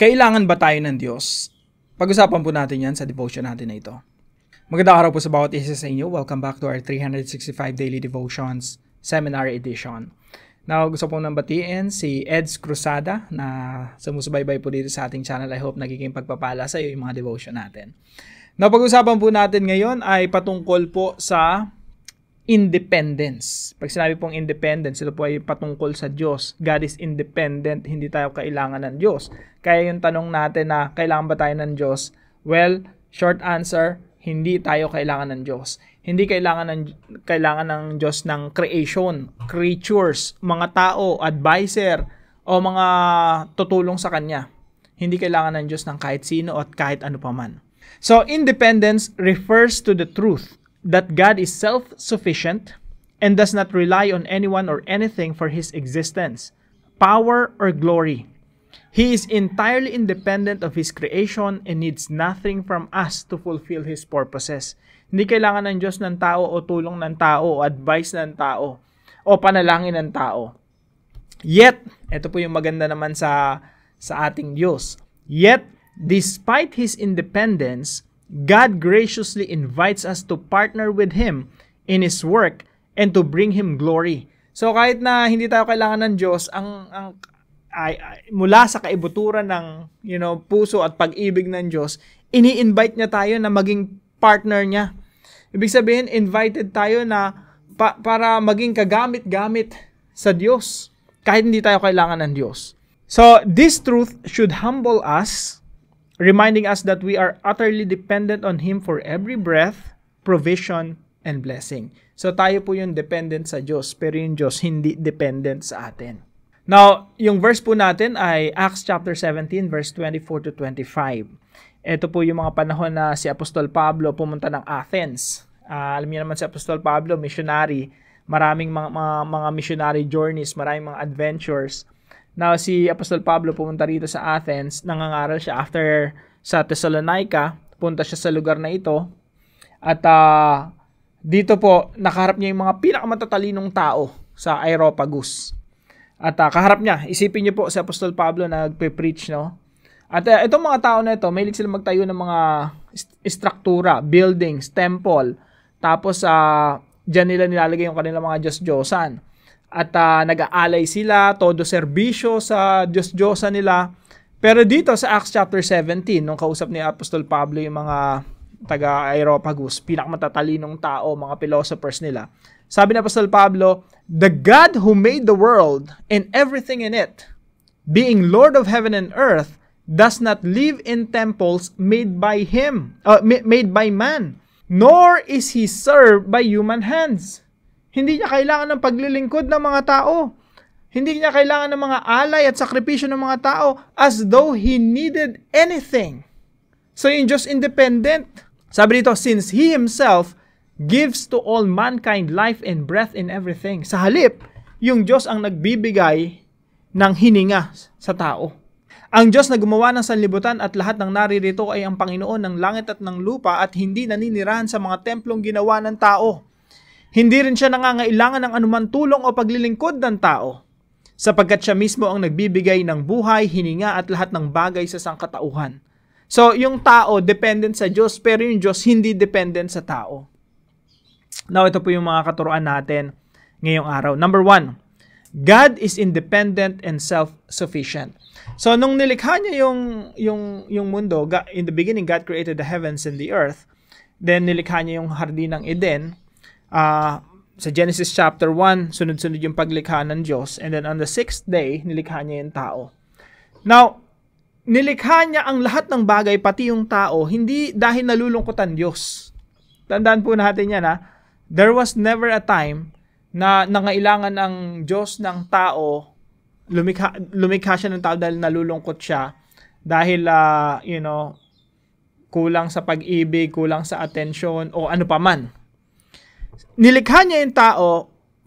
Kailangan ba tayo ng Diyos? Pag-usapan po natin yan sa devotion natin na ito. Magandang araw po sa bawat isa sa inyo. Welcome back to our 365 Daily Devotions Seminar Edition. Now, gusto po nang batiin si Eds Cruzada na sumusubaybay po dito sa ating channel. I hope nagiging pagpapala sa iyo yung mga devotion natin. Now, pag-usapan po natin ngayon ay patungkol po sa independence. Pag sinabi pong independence, ito po ay patungkol sa Diyos. God is independent, hindi tayo kailangan ng Diyos. Kaya yung tanong natin na kailangan ba tayo ng Diyos? Well, short answer, hindi tayo kailangan ng Diyos. Hindi kailangan ng Diyos ng creation, creatures, mga tao, advisor, o mga tutulong sa Kanya. Hindi kailangan ng Diyos ng kahit sino at kahit ano pa man. So, independence refers to the truth that God is self-sufficient and does not rely on anyone or anything for His existence, power, or glory. He is entirely independent of His creation and needs nothing from us to fulfill His purposes. Hindi kailangan ng Diyos ng tao o tulong ng tao o advice ng tao o panalangin ng tao. Yet, ito po yung maganda naman sa ating Diyos. Yet, despite His independence, God graciously invites us to partner with Him in His work and to bring Him glory. So kahit na hindi tayo kailangan ng Diyos, mula sa kaibuturan ng puso at pag-ibig ng Diyos, ini-invite niya tayo na maging partner niya. Ibig sabihin, invited tayo na para maging kagamit-gamit sa Diyos kahit hindi tayo kailangan ng Diyos. So this truth should humble us, reminding us that we are utterly dependent on Him for every breath, provision, and blessing. So tayo po yung dependent sa Diyos, pero yung Diyos hindi dependent sa atin. Now, yung verse po natin ay Acts chapter 17, verse 24 to 25. Ito po yung mga panahon na si Apostol Pablo pumunta ng Athens. Alam niyo naman si Apostol Pablo, missionary. Maraming mga missionary journeys, maraming mga adventures. Now, si Apostol Pablo pumunta rito sa Athens, nangangaral siya after sa Thessalonica, punta siya sa lugar na ito, at dito po, nakaharap niya yung mga pinakamatalinong tao sa Areopagus. At kaharap niya, isipin niyo po si Apostol Pablo na nagpe-preach, no? At itong mga tao na ito, mahilig sila magtayo ng mga struktura, buildings, temple, tapos dyan nila nilalagay yung kanilang mga Diyos-Diyosan. At nag-aalay sila, todo serbisyo sa Diyos-Diyosa nila. Pero dito sa Acts chapter 17, nung kausap ni Apostol Pablo yung mga taga-Areopagus, pinakamatalinong tao, mga philosophers nila, sabi ni Apostol Pablo, "The God who made the world and everything in it, being Lord of heaven and earth, does not live in temples made by man, nor is He served by human hands." Hindi niya kailangan ng paglilingkod ng mga tao. Hindi niya kailangan ng mga alay at sakripisyo ng mga tao as though He needed anything. So yung Diyos independent. Sabi dito, since He Himself gives to all mankind life and breath in everything. Sa halip, yung Diyos ang nagbibigay ng hininga sa tao. Ang Diyos na gumawa ng sanlibutan at lahat ng naririto ay ang Panginoon ng langit at ng lupa at hindi naninirahan sa mga templong ginawa ng tao. Hindi rin siya nangangailangan ng anuman tulong o paglilingkod ng tao, sapagkat siya mismo ang nagbibigay ng buhay, hininga at lahat ng bagay sa sangkatauhan. So, yung tao dependent sa Diyos, pero yung Diyos hindi dependent sa tao. Now, ito po yung mga katuruan natin ngayong araw. Number 1, God is independent and self-sufficient. So, nung nilikha niya yung mundo, in the beginning, God created the heavens and the earth. Then, nilikha niya yung hardin ng Eden. Sa Genesis chapter 1, sunod-sunod yung paglikha ng Diyos. And then on the 6th day, nilikha niya yung tao. Now, nilikha niya ang lahat ng bagay, pati yung tao, hindi dahil nalulungkutan Diyos. Tandaan po natin yan, there was never a time na nangailangan ng Diyos ng tao, lumikha siya ng tao dahil nalulungkot siya, dahil, kulang sa pag-ibig, kulang sa atensyon, o ano pa man. Nilikha niya yung tao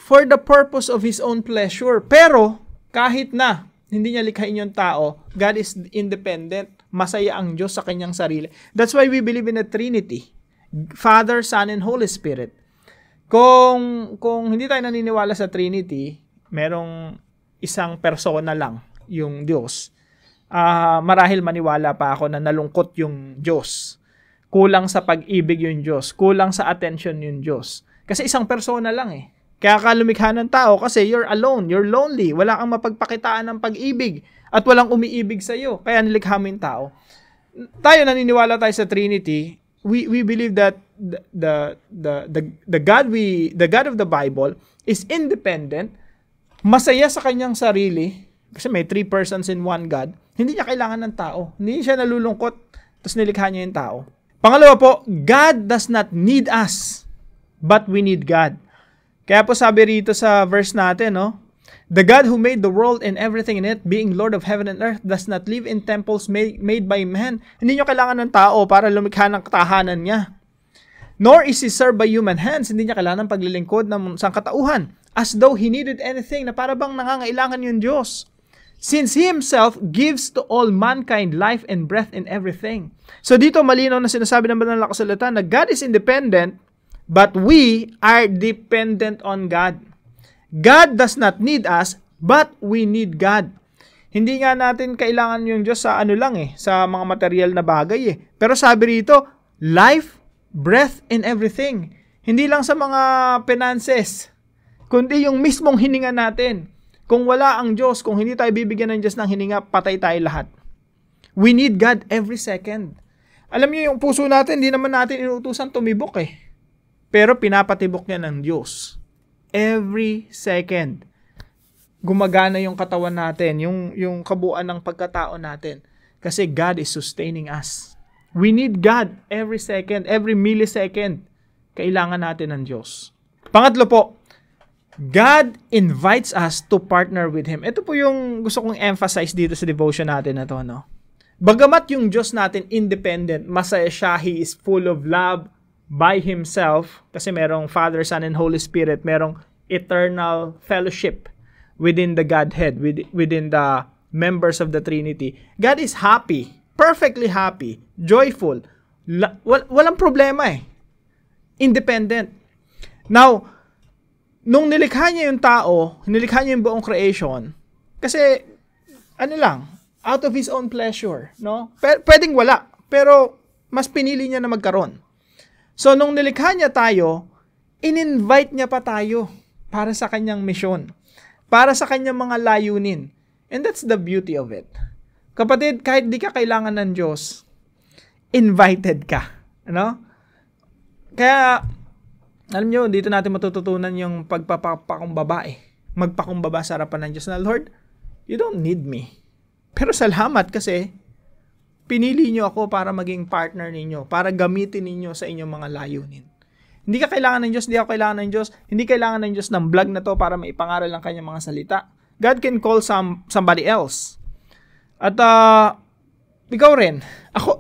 for the purpose of His own pleasure. Pero, kahit na hindi niya likhain yung tao, God is independent. Masaya ang Diyos sa kanyang sarili. That's why we believe in the Trinity. Father, Son, and Holy Spirit. Kung hindi tayo naniniwala sa Trinity, merong isang persona lang, yung Diyos. marahil maniwala pa ako na nalungkot yung Diyos. Kulang sa pag-ibig yung Diyos. Kulang sa attention yung Diyos. Kasi isang persona lang eh. Kaya ka lumikha ng tao kasi you're alone, you're lonely, wala kang mapagpakitaan ng pag-ibig at walang umiibig sa iyo. Kaya nilikha mo yung tao. Tayo naniniwala tayo sa Trinity. We believe that the God of the Bible is independent, masaya sa kanyang sarili kasi may 3 persons in one God. Hindi niya kailangan ng tao. Hindi siya nalulungkot tapos nilikha niya yung tao. Pangalawa po, God does not need us, but we need God. Kaya po sabi rito sa verse natin, no? The God who made the world and everything in it, being Lord of heaven and earth, does not live in temples made by man. Hindi niyo kailangan ng tao para lumikha ng tahanan niya. Nor is he served by human hands. Hindi niya kailangan ng paglilingkod ng sangkatauhan. As though he needed anything, na para bang nangangailangan yung Diyos. Since he himself gives to all mankind life and breath in everything. So dito malinaw na sinasabi ng banal na kasulatan na God is independent, but we are dependent on God. God does not need us, but we need God. Hindi nga natin kailangan yung Diyos sa ano lang sa mga material na bagay Pero sabi rito, life, breath, and everything. Hindi lang sa mga finances, kundi yung mismong hininga natin. Kung wala ang Diyos, kung hindi tayo bibigyan ng Diyos ng hininga, patay tayo lahat. We need God every second. Alam niyo yung puso natin, hindi naman natin inuutusan tumibok Pero pinapatibok niya ng Diyos. Every second. Gumagana yung katawan natin, yung kabuuan ng pagkatao natin. Kasi God is sustaining us. We need God every second, every millisecond. Kailangan natin ng Diyos. Pangatlo po, God invites us to partner with Him. Ito po yung gusto kong emphasize dito sa devotion natin na to, no? Bagamat yung Diyos natin independent, masaya siya, He is full of love by Himself, kasi merong Father, Son, and Holy Spirit, merong eternal fellowship within the Godhead, within the members of the Trinity. God is happy, perfectly happy, joyful, walang problema independent. Now, nung nilikha niya yung tao, nilikha niya yung buong creation, kasi, out of His own pleasure, no? Pwedeng wala, pero mas pinili niya na magkaroon. So, nung nilikha niya tayo, in-invite niya pa tayo para sa kanyang misyon, para sa kanyang mga layunin. And that's the beauty of it. Kapatid, kahit di ka kailangan ng Diyos, invited ka. Ano? Kaya, alam nyo, dito natin matututunan yung pagpapakumbaba Magpakumbaba sa harapan ng Diyos na, Lord, you don't need me. Pero salamat kasi pinili nyo ako para maging partner ninyo, para gamitin ninyo sa inyong mga layunin. Hindi ka kailangan ng Diyos, hindi ako kailangan ng Diyos, hindi kailangan ng Diyos ng vlog na to para maipangaral ang kanyang mga salita. God can call somebody else. At ikaw rin,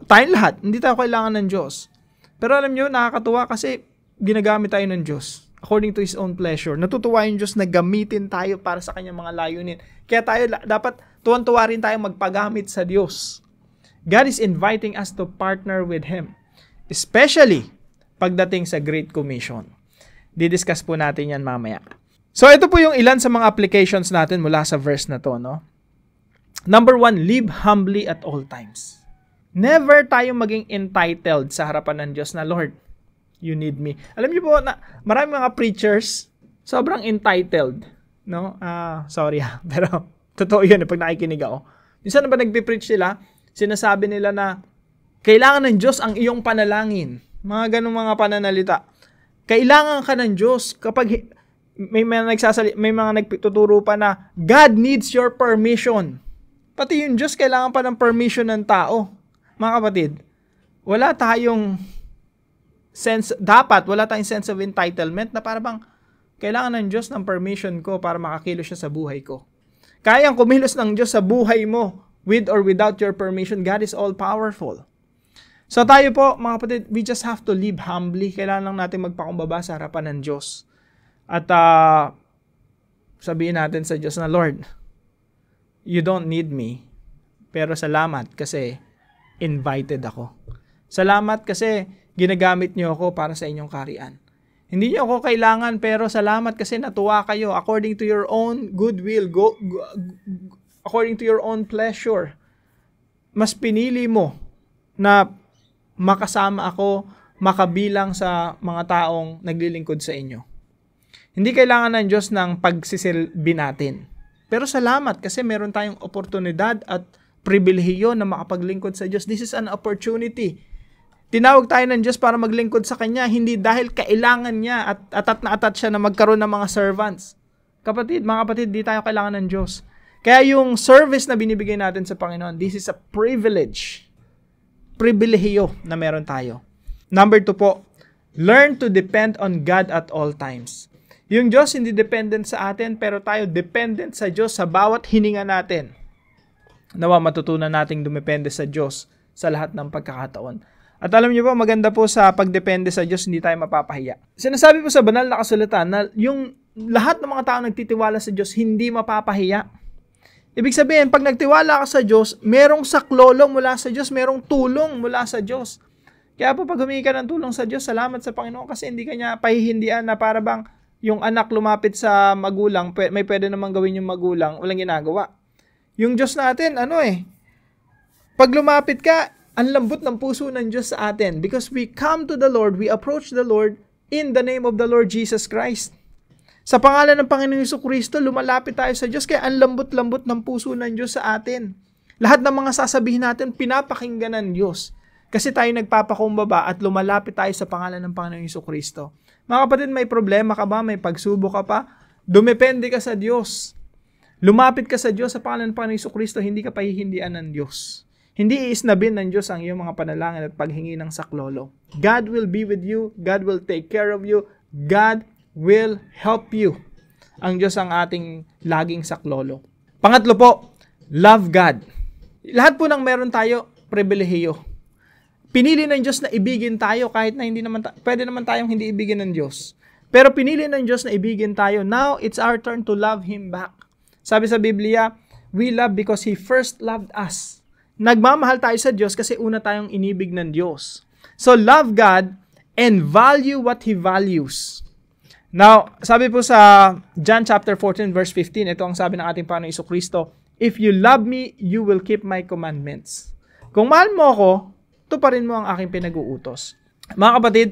tayong lahat, hindi tayo kailangan ng Diyos. Pero alam nyo, nakakatuwa kasi ginagamit tayo ng Diyos according to His own pleasure. Natutuwa yung Diyos na gamitin tayo para sa kanyang mga layunin. Kaya tayo dapat tuwan-tuwa rin tayo magpagamit sa Diyos. God is inviting us to partner with Him. Especially pagdating sa Great Commission. Didiscuss po natin yan mamaya. So ito po yung ilan sa mga applications natin mula sa verse na to, no? Number 1, live humbly at all times. Never tayo maging entitled sa harapan ng Diyos na, Lord, you need me. Alam niyo po na maraming mga preachers sobrang entitled, no? Sorry pero totoo 'yun pag nakikinig ako. Minsan na ba nagpi-preach sila, sinasabi nila na kailangan ng Diyos ang iyong panalangin. Mga ganung mga pananalita. Kailangan ka ng Diyos kapag may mga nagtuturo pa na God needs your permission. Pati yung Diyos kailangan pa ng permission ng tao. Mga kapatid, wala tayong sense of entitlement na para bang kailangan ng Diyos ng permission ko para makakilos siya sa buhay ko. Kayang kumilos ng Diyos sa buhay mo with or without your permission. God is all powerful. So tayo po, mga kapatid, we just have to live humbly. Kailangan lang natin magpakumbaba sa harapan ng Diyos. At sabihin natin sa Diyos na, Lord, you don't need me. Pero salamat kasi invited ako. Salamat kasi ginagamit niyo ako para sa inyong kaharian. Hindi niyo ako kailangan, pero salamat kasi natuwa kayo according to your own goodwill, according to your own pleasure. mas pinili mo na makasama ako, makabilang sa mga taong naglilingkod sa inyo. Hindi kailangan ng Diyos ng pagsisilbi natin. Pero salamat kasi meron tayong oportunidad at pribilehiyo na makapaglingkod sa Diyos. This is an opportunity. Tinawag tayo ng Diyos para maglingkod sa Kanya, hindi dahil kailangan niya at atat na atat siya na magkaroon ng mga servants. Mga kapatid, di tayo kailangan ng Diyos. Kaya yung service na binibigay natin sa Panginoon, this is a privilege. Pribilehiyo na meron tayo. Number 2 po, learn to depend on God at all times. Yung Diyos hindi dependent sa atin, pero tayo dependent sa Diyos sa bawat hininga natin. Nawa matutunan nating dumepende sa Diyos sa lahat ng pagkakataon. At alam niyo po, maganda po sa pagdepende sa Diyos, hindi tayo mapapahiya. Sinasabi po sa banal na kasulatan na yung lahat ng mga tao nagtitiwala sa Diyos, hindi mapapahiya. Ibig sabihin, pag nagtiwala ka sa Diyos, merong saklolo mula sa Diyos, merong tulong mula sa Diyos. Kaya po pag humingi ka ng tulong sa Diyos, salamat sa Panginoon kasi hindi ka niya pahihindian na para bang yung anak lumapit sa magulang, may pwede namang gawin yung magulang, walang ginagawa. Yung Diyos natin, pag lumapit ka, ang lambot ng puso ng Diyos sa atin because we come to the Lord, we approach the Lord in the name of the Lord Jesus Christ. Sa pangalan ng Panginoong Jesucristo, lumalapit tayo sa Diyos kaya ang lambot-lambot ng puso ng Diyos sa atin. Lahat ng mga sasabihin natin, pinapakinggan ng Diyos. Kasi tayo nagpapakumbaba at lumalapit tayo sa pangalan ng Panginoong Jesucristo. Mga kapatid, may problema ka ba? May pagsubok ka pa? Dumepende ka sa Diyos. Lumapit ka sa Diyos sa pangalan ng Panginoong Jesucristo, hindi ka pahihindian ng Diyos. Hindi iisnabin ng Diyos ang iyong mga panalangin at paghingi ng saklolo. God will be with you. God will take care of you. God will help you. Ang Diyos ang ating laging saklolo. Pangatlo po, love God. Lahat po ng meron tayo, pribilehiyo. Pinili ng Diyos na ibigin tayo kahit na hindi naman pwede naman tayong hindi ibigin ng Diyos. Pero pinili ng Diyos na ibigin tayo. Now, it's our turn to love Him back. Sabi sa Biblia, we love because He first loved us. Nagmamahal tayo sa Diyos kasi una tayong inibig ng Diyos. So, love God and value what He values. Now, sabi po sa John chapter 14 verse 15, ito ang sabi ng ating Panginoong Jesucristo, if you love me, you will keep my commandments. Kung mahal mo ako, tuparin mo ang aking pinag-uutos. Mga kapatid,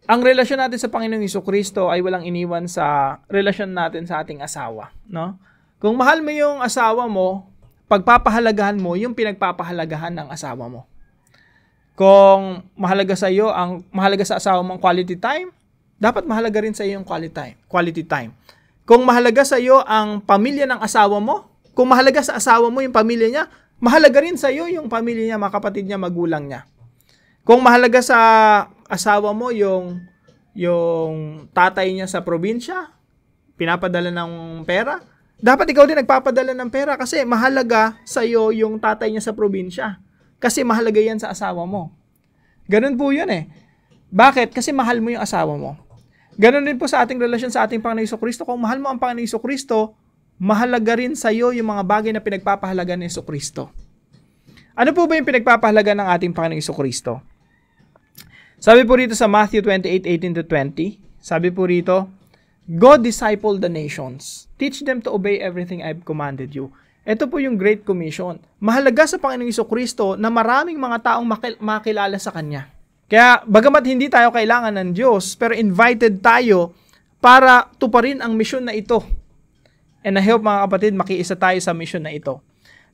ang relasyon natin sa Panginoong Jesucristo ay walang iniwan sa relasyon natin sa ating asawa. No? Kung mahal mo yung asawa mo, pagpapahalagahan mo yung pinagpapahalagahan ng asawa mo. Kung mahalaga sa iyo mahalaga sa asawa mo ang quality time, dapat mahalaga rin sa iyo yung quality time. Kung mahalaga sa iyo ang pamilya ng asawa mo, kung mahalaga sa asawa mo yung pamilya niya, mahalaga rin sa iyo yung pamilya niya, mga kapatid niya, magulang niya. Kung mahalaga sa asawa mo yung tatay niya sa probinsya, pinapadala ng pera, dapat ikaw din nagpapadala ng pera kasi mahalaga sa iyo yung tatay niya sa probinsya. Kasi mahalaga yan sa asawa mo. Ganun po yun eh. Bakit? Kasi mahal mo yung asawa mo. Ganun din po sa ating relasyon sa ating Panginoong Jesucristo. Kung mahal mo ang Panginoong Jesucristo, mahalaga rin sa iyo yung mga bagay na pinagpapahalaga ni Jesucristo. Ano po ba yung pinagpapahalaga ng ating Panginoong Jesucristo? Sabi po rito sa Matthew 28:18-20, sabi po rito, Go disciple the nations. Teach them to obey everything I've commanded you. Ito po yung Great Commission. Mahalaga sa Panginoong Jesucristo na maraming mga taong makilala sa Kanya. Kaya, bagamat hindi tayo kailangan ng Diyos, pero invited tayo para tuparin ang mission na ito. And I hope mga kapatid, makiisa tayo sa mission na ito.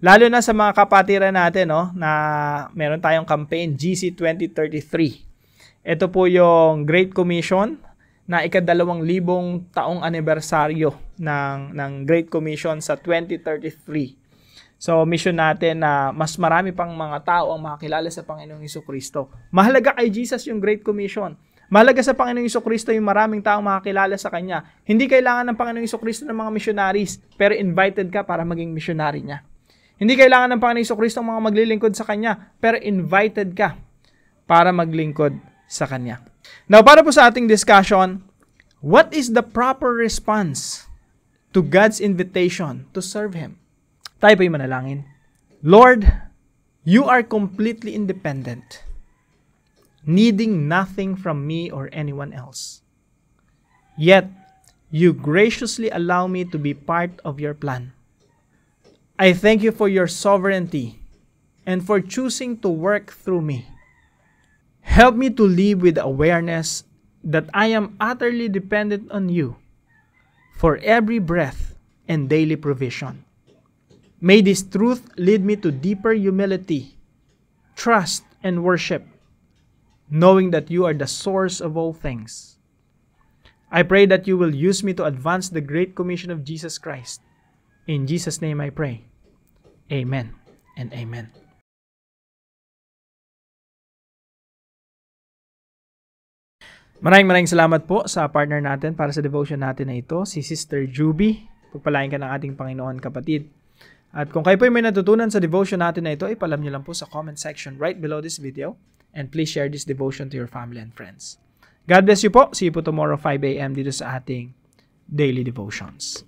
Lalo na sa mga kapatiran natin, na meron tayong campaign, GC 2033. Ito po yung Great Commission na ika-2,000 taong anibersaryo ng Great Commission sa 2033. So, mission natin na mas marami pang mga tao ang makakilala sa Panginoong Jesucristo. Mahalaga kay Jesus yung Great Commission. Mahalaga sa Panginoong Jesucristo yung maraming taong makakilala sa Kanya. Hindi kailangan ng Panginoong Jesucristo ng mga missionaries, pero invited ka para maging missionary niya. Hindi kailangan ng Panginoong Jesucristo ng mga maglilingkod sa Kanya, pero invited ka para maglingkod sa Kanya. Now, para po sa ating discussion, what is the proper response to God's invitation to serve Him? Tayo po yung manalangin. Lord, You are completely independent, needing nothing from me or anyone else. Yet, You graciously allow me to be part of Your plan. I thank You for Your sovereignty and for choosing to work through me. Help me to live with awareness that I am utterly dependent on you for every breath and daily provision. May this truth lead me to deeper humility, trust, and worship, knowing that you are the source of all things. I pray that you will use me to advance the Great Commission of Jesus Christ. In Jesus' name I pray. Amen and amen. Maraming salamat po sa partner natin para sa devotion natin na ito, si Sister Juby. Pagpalain ka ng ating Panginoon, kapatid. At kung kayo po may natutunan sa devotion natin na ito, ipalam nyo lang po sa comment section right below this video. And please share this devotion to your family and friends. God bless you po. See you po tomorrow 5 a.m. dito sa ating Daily Devotions.